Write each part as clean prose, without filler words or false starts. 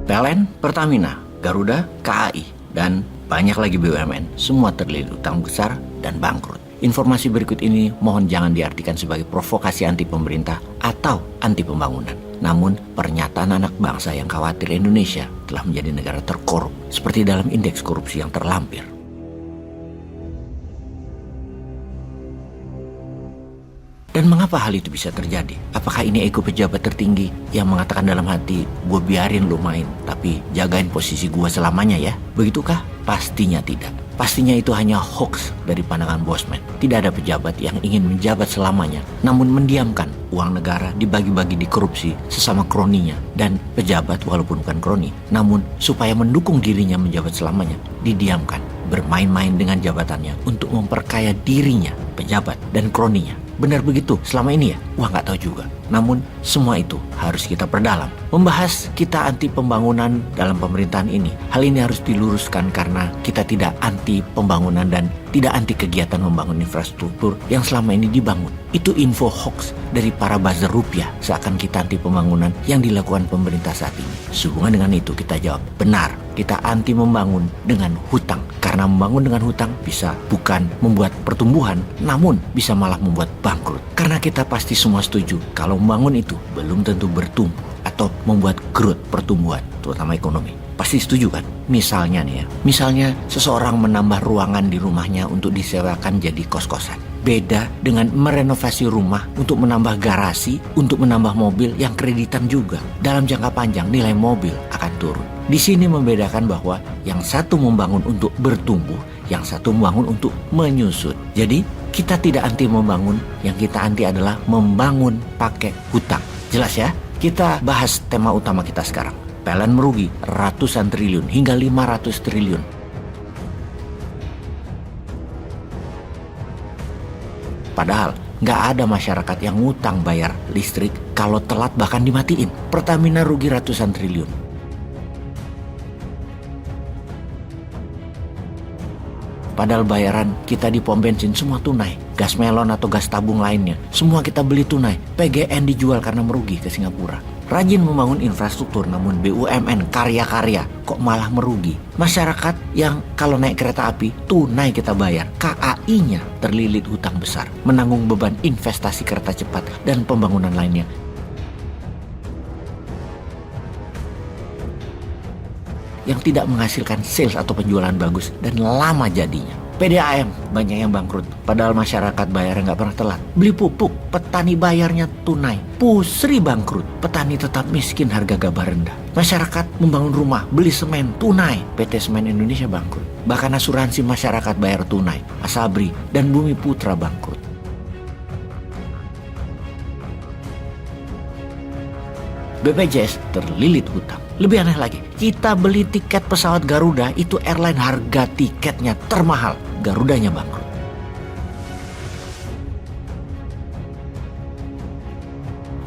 PLN, Pertamina, Garuda, KAI, dan banyak lagi BUMN, semua terlilit utang besar dan bangkrut. Informasi berikut ini mohon jangan diartikan sebagai provokasi anti pemerintah atau anti pembangunan. Namun, pernyataan anak bangsa yang khawatir Indonesia telah menjadi negara terkorup, seperti dalam indeks korupsi yang terlampir. Dan mengapa hal itu bisa terjadi? Apakah ini ego pejabat tertinggi yang mengatakan dalam hati, gue biarin lu main, tapi jagain posisi gue selamanya ya? Begitukah? Pastinya tidak. Pastinya itu hanya hoax dari pandangan bosman. Tidak ada pejabat yang ingin menjabat selamanya, namun mendiamkan uang negara dibagi-bagi di korupsi sesama kroninya. Dan pejabat walaupun bukan kroni, namun supaya mendukung dirinya menjabat selamanya, didiamkan. Bermain-main dengan jabatannya untuk memperkaya dirinya, pejabat dan kroninya. Benar begitu selama ini ya? Wah, nggak tahu juga. Namun semua itu harus kita perdalam. Membahas kita anti pembangunan dalam pemerintahan ini. Hal ini harus diluruskan karena kita tidak anti pembangunan dan tidak anti kegiatan membangun infrastruktur yang selama ini dibangun. Itu info hoax dari para buzzer rupiah seakan kita anti pembangunan yang dilakukan pemerintah saat ini. Sehubungan dengan itu kita jawab, benar, kita anti membangun dengan hutang. Karena membangun dengan hutang bisa bukan membuat pertumbuhan, namun bisa malah membuat bangkrut. Karena kita pasti semua setuju kalau membangun itu belum tentu bertumbuh atau membuat growth pertumbuhan, terutama ekonomi. Pasti setuju kan? Misalnya nih ya, misalnya seseorang menambah ruangan di rumahnya untuk disewakan jadi kos-kosan. Beda dengan merenovasi rumah untuk menambah garasi, untuk menambah mobil yang kreditan juga. Dalam jangka panjang nilai mobil akan turun. Di sini membedakan bahwa yang satu membangun untuk bertumbuh, yang satu membangun untuk menyusut. Jadi kita tidak anti membangun, yang kita anti adalah membangun pakai hutang. Jelas ya? Kita bahas tema utama kita sekarang. PLN merugi ratusan triliun hingga 500 triliun. Padahal nggak ada masyarakat yang ngutang bayar listrik kalau telat bahkan dimatiin. Pertamina rugi ratusan triliun. Padahal bayaran kita di pom bensin semua tunai. Gas melon atau gas tabung lainnya, semua kita beli tunai. PGN dijual karena merugi ke Singapura. Rajin membangun infrastruktur namun BUMN karya-karya kok malah merugi. Masyarakat yang kalau naik kereta api tunai kita bayar. KAI-nya terlilit hutang besar, menanggung beban investasi kereta cepat dan pembangunan lainnya. Yang tidak menghasilkan sales atau penjualan bagus dan lama jadinya. PDAM banyak yang bangkrut, padahal masyarakat bayarnya nggak pernah telat. Beli pupuk, petani bayarnya tunai. Pusri bangkrut, petani tetap miskin, harga gabah rendah. Masyarakat membangun rumah, beli semen tunai. PT Semen Indonesia bangkrut. Bahkan asuransi masyarakat bayar tunai. Asabri dan Bumi Putra bangkrut. BPJS terlilit hutang. Lebih aneh lagi, kita beli tiket pesawat Garuda itu airline harga tiketnya termahal. Garudanya bangkrut.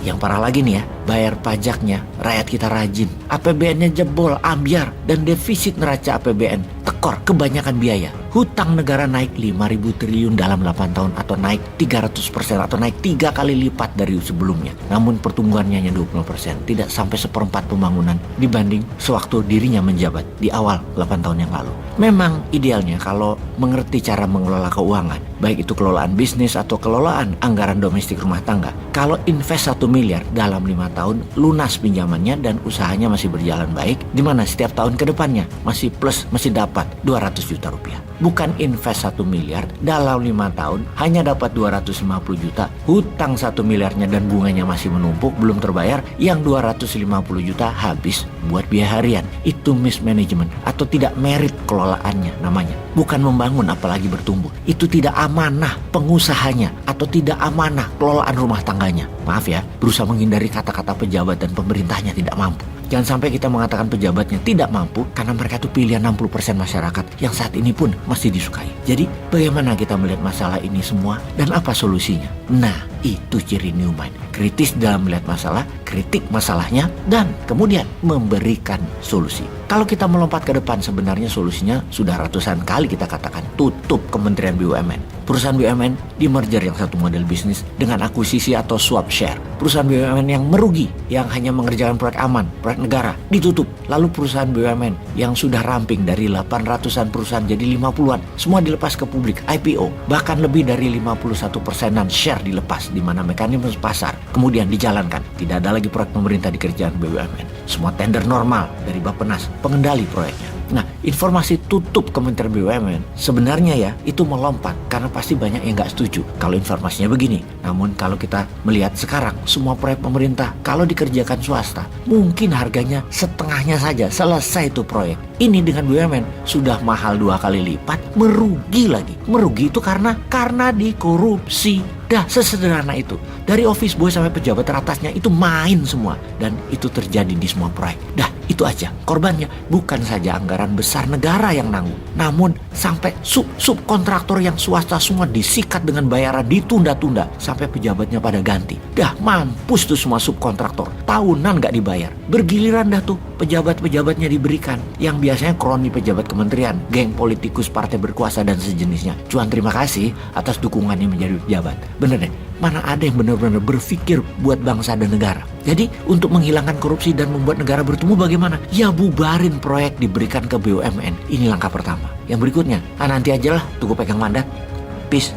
Yang parah lagi nih ya, bayar pajaknya rakyat kita rajin. APBN-nya jebol, ambyar, dan defisit neraca APBN tekor kebanyakan biaya. Hutang negara naik 5.000 triliun dalam 8 tahun atau naik 300% atau naik 3 kali lipat dari sebelumnya. Namun pertumbuhannya hanya 20%, tidak sampai seperempat pembangunan dibanding sewaktu dirinya menjabat di awal 8 tahun yang lalu. Memang idealnya kalau mengerti cara mengelola keuangan, baik itu kelolaan bisnis atau kelolaan anggaran domestik rumah tangga. Kalau invest 1 miliar dalam 5 tahun, lunas pinjamannya dan usahanya masih berjalan baik, di mana setiap tahun ke depannya masih plus, masih dapat 200 juta rupiah. Bukan invest 1 miliar dalam 5 tahun hanya dapat 250 juta, hutang 1 miliarnya dan bunganya masih menumpuk belum terbayar, yang 250 juta habis buat biaya harian. Itu mismanagement atau tidak merit kelolaannya namanya. Bukan membangun apalagi bertumbuh. Itu tidak amanah pengusahanya atau tidak amanah kelolaan rumah tangganya. Maaf ya, berusaha menghindari kata-kata pejabat dan pemerintahnya tidak mampu. Jangan sampai kita mengatakan pejabatnya tidak mampu karena mereka itu pilihan 60% masyarakat yang saat ini pun masih disukai. Jadi bagaimana kita melihat masalah ini semua dan apa solusinya? Nah, itu ciri New Mind. Kritis dalam melihat masalah, kritik masalahnya, dan kemudian memberikan solusi. Kalau kita melompat ke depan, sebenarnya solusinya sudah ratusan kali kita katakan. Tutup Kementerian BUMN. Perusahaan BUMN di merger yang satu model bisnis dengan akuisisi atau swap share. Perusahaan BUMN yang merugi, yang hanya mengerjakan proyek aman, proyek proyek negara ditutup. Lalu perusahaan BUMN yang sudah ramping dari 800-an perusahaan jadi 50-an semua dilepas ke publik, IPO. Bahkan lebih dari 51%-an share dilepas, di mana mekanisme pasar kemudian dijalankan. Tidak ada lagi proyek pemerintah dikerjakan BUMN. Semua tender normal dari Bappenas, pengendali proyeknya. Nah, informasi tutup Kementerian BUMN sebenarnya ya itu melompat karena pasti banyak yang nggak setuju kalau informasinya begini. Namun kalau kita melihat sekarang semua proyek pemerintah kalau dikerjakan swasta mungkin harganya setengahnya saja selesai itu proyek. Ini dengan BUMN sudah mahal 2 kali lipat, merugi lagi. Merugi itu karena dikorupsi. Dah, sesederhana itu. Dari office boy sampai pejabat teratasnya itu main semua. Dan itu terjadi di semua proyek. Dah, itu aja. Korbannya bukan saja anggaran besar negara yang nanggung. Namun sampai subkontraktor yang swasta semua disikat dengan bayaran ditunda-tunda. Sampai pejabatnya pada ganti. Dah, mampus tuh semua subkontraktor. Tahunan gak dibayar. Bergiliran dah tuh pejabat-pejabatnya diberikan. Yang biasanya kroni pejabat kementerian, geng politikus partai berkuasa dan sejenisnya. Cuan terima kasih atas dukungannya menjadi pejabat. Bener deh, mana ada yang benar-benar berpikir buat bangsa dan negara. Jadi untuk menghilangkan korupsi dan membuat negara bertumbuh bagaimana? Ya bubarin proyek diberikan ke BUMN. Ini langkah pertama. Yang berikutnya, nanti aja lah, tunggu pegang mandat. Peace.